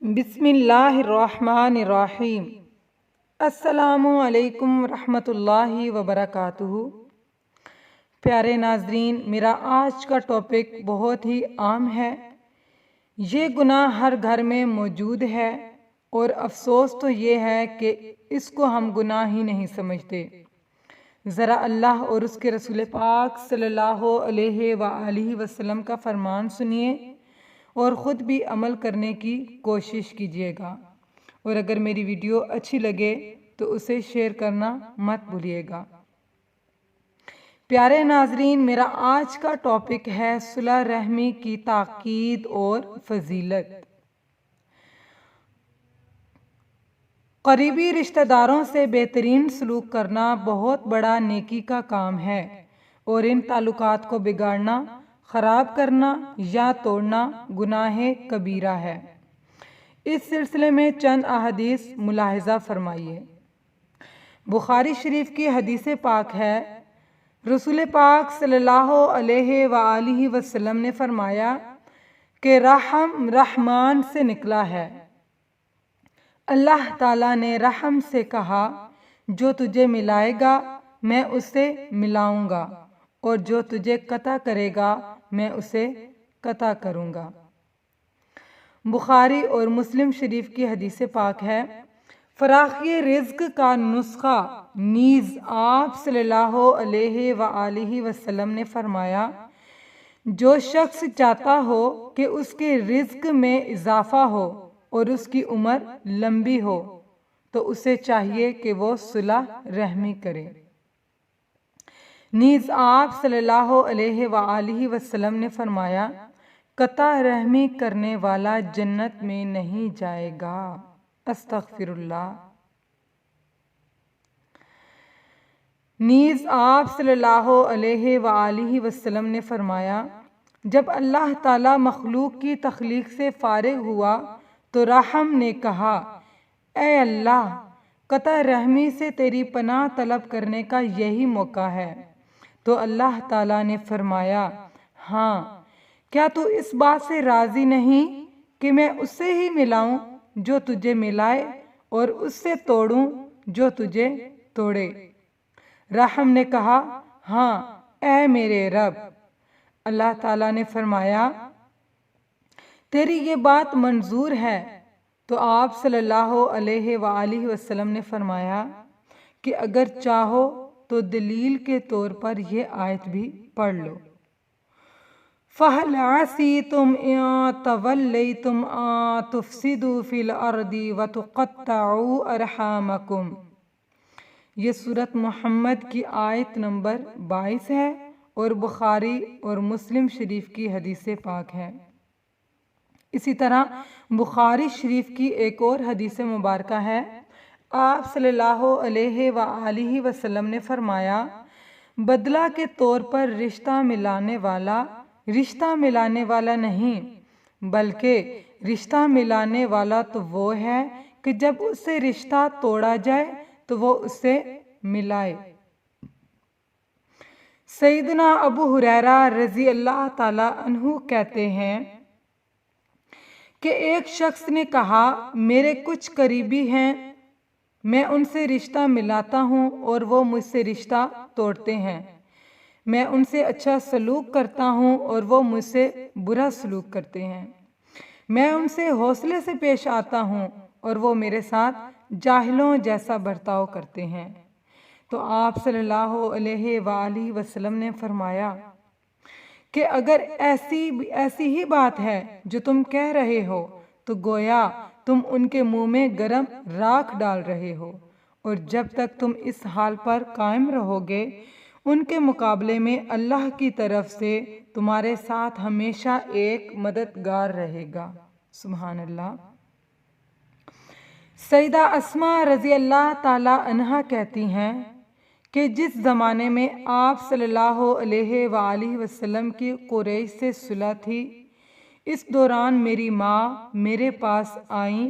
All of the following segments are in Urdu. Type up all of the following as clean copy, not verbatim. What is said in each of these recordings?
بسم اللہ الرحمن الرحیم۔ السلام علیکم ورحمۃ اللہ وبرکاتہ۔ پیارے ناظرین، میرا آج کا ٹاپک بہت ہی عام ہے۔ یہ گناہ ہر گھر میں موجود ہے اور افسوس تو یہ ہے کہ اس کو ہم گناہ ہی نہیں سمجھتے۔ ذرا اللہ اور اس کے رسول پاک صلی اللہ علیہ وآلہ وسلم کا فرمان سنیے اور خود بھی عمل کرنے کی کوشش کیجیے گا، اور اگر میری ویڈیو اچھی لگے تو اسے شیئر کرنا مت بھولیے گا۔ پیارے ناظرین، میرا آج کا ٹاپک ہے صلہ رحمی کی تاکید اور فضیلت۔ قریبی رشتہ داروں سے بہترین سلوک کرنا بہت بڑا نیکی کا کام ہے، اور ان تعلقات کو بگاڑنا، خراب کرنا یا توڑنا گناہ کبیرہ ہے۔ اس سلسلے میں چند احادیث ملاحظہ فرمائیے۔ بخاری شریف کی حدیث پاک ہے، رسول پاک صلی اللہ علیہ وآلہ وسلم نے فرمایا کہ رحم رحمان سے نکلا ہے۔ اللہ تعالیٰ نے رحم سے کہا، جو تجھے ملائے گا میں اسے ملاؤں گا، اور جو تجھے قطع کرے گا میں اسے قطع کروں گا۔ بخاری اور مسلم شریف کی حدیث پاک ہے، فراخی رزق کا نسخہ نیز آپ صلی اللہ علیہ وآلہ وسلم نے فرمایا، جو شخص چاہتا ہو کہ اس کے رزق میں اضافہ ہو اور اس کی عمر لمبی ہو تو اسے چاہیے کہ وہ صلہ رحمی کرے۔ نیز آپ صلی اللہ علیہ وآلہ وسلم نے فرمایا، قطع رحمی کرنے والا جنت میں نہیں جائے گا۔ استغفر اللہ۔ نیز آپ صلی اللہ علیہ وآلہ وسلم نے فرمایا، جب اللہ تعالی مخلوق کی تخلیق سے فارغ ہوا تو رحم نے کہا، اے اللہ، قطع رحمی سے تیری پناہ طلب کرنے کا یہی موقع ہے۔ تو اللہ تعالیٰ نے فرمایا، ہاں، کیا تو اس بات سے راضی نہیں کہ میں اس سے ہی ملاؤں جو تجھے ملائے، اور اس سے توڑوں جو تجھے توڑے؟ رحم نے کہا، ہاں اے میرے رب۔ اللہ تعالیٰ نے فرمایا، تیری یہ بات منظور ہے۔ تو آپ صلی اللہ علیہ وآلہ وسلم نے فرمایا کہ اگر چاہو تو دلیل کے طور پر یہ آیت بھی پڑھ لو، فَهَلْ عَسَيْتُمْ إِن تَوَلَّيْتُمْ أَن تُفْسِدُوا فِي الْأَرْضِ وَتُقَطِّعُوا أَرْحَامَكُمْ۔ یہ سورۃ محمد کی آیت نمبر 22 ہے اور بخاری اور مسلم شریف کی حدیث پاک ہے۔ اسی طرح بخاری شریف کی ایک اور حدیث مبارکہ ہے، آپ صلی اللہ علیہ وآلہ وسلم نے فرمایا، بدلہ کے طور پر رشتہ ملانے والا نہیں، بلکہ رشتہ ملانے والا تو وہ ہے کہ جب اس سے رشتہ توڑا جائے تو وہ اسے ملائے۔ سیدنا ابو ہریرہ رضی اللہ تعالی عنہ کہتے ہیں کہ ایک شخص نے کہا، میرے کچھ قریبی ہیں، میں ان سے رشتہ ملاتا ہوں اور وہ مجھ سے رشتہ توڑتے ہیں۔ میں ان سے اچھا سلوک کرتا ہوں اور وہ مجھ سے برا سلوک کرتے ہیں۔ میں ان سے حوصلے سے پیش آتا ہوں اور وہ میرے ساتھ جاہلوں جیسا برتاؤ کرتے ہیں۔ تو آپ صلی اللہ علیہ وآلہ وسلم نے فرمایا کہ اگر ایسی ہی بات ہے جو تم کہہ رہے ہو تو گویا تم ان کے منہ میں گرم راکھ ڈال رہے ہو، اور جب تک تم اس حال پر قائم رہو گے ان کے مقابلے میں اللہ کی طرف سے تمہارے ساتھ ہمیشہ ایک مددگار رہے گا۔ سبحان اللہ۔ سیدہ اسماء رضی اللہ تعالی عنہا کہتی ہیں کہ جس زمانے میں آپ صلی اللہ علیہ وآلہ وسلم کی قریش سے صلح تھی، اس دوران میری ماں میرے پاس آئیں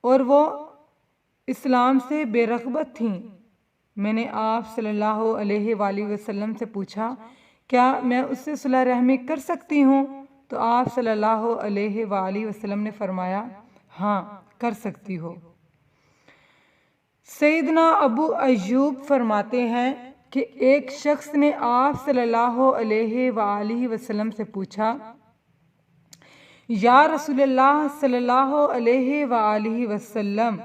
اور وہ اسلام سے بے رغبت تھیں۔ میں نے آپ صلی اللہ علیہ وآلہ وسلم سے پوچھا، کیا میں اس سے صلح رحمی کر سکتی ہوں؟ تو آپ صلی اللہ علیہ وآلہ وسلم نے فرمایا، ہاں کر سکتی ہو۔ سیدنا ابو ایوب فرماتے ہیں کہ ایک شخص نے آپ صلی اللہ علیہ وآلہ وسلم سے پوچھا، یا رسول اللہ صلی اللہ علیہ وآلہ وسلم،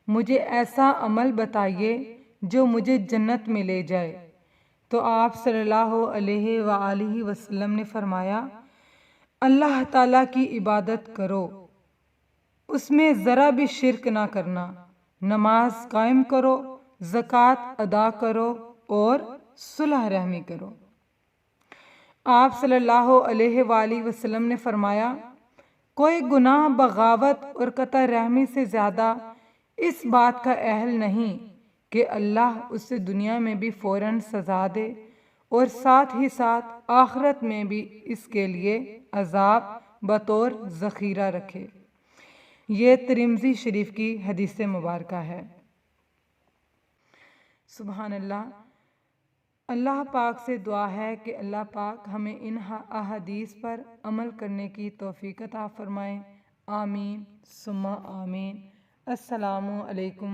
مجھے ایسا عمل بتائیے جو مجھے جنت میں لے جائے۔ تو آپ صلی اللہ علیہ وآلہ وسلم نے فرمایا، اللہ تعالیٰ کی عبادت کرو، اس میں ذرا بھی شرک نہ کرنا، نماز قائم کرو، زکوٰۃ ادا کرو اور صلح رحمی کرو۔ آپ صلی اللہ علیہ وآلہ وسلم نے فرمایا، کوئی گناہ بغاوت اور قطع رحمی سے زیادہ اس بات کا اہل نہیں کہ اللہ اسے دنیا میں بھی فوراً سزا دے اور ساتھ ہی ساتھ آخرت میں بھی اس کے لیے عذاب بطور ذخیرہ رکھے۔ یہ ترمذی شریف کی حدیث مبارکہ ہے۔ سبحان اللہ۔ اللہ پاک سے دعا ہے کہ اللہ پاک ہمیں ان احادیث پر عمل کرنے کی توفیق عطا فرمائے۔ آمین ثم آمین۔ السلام علیکم۔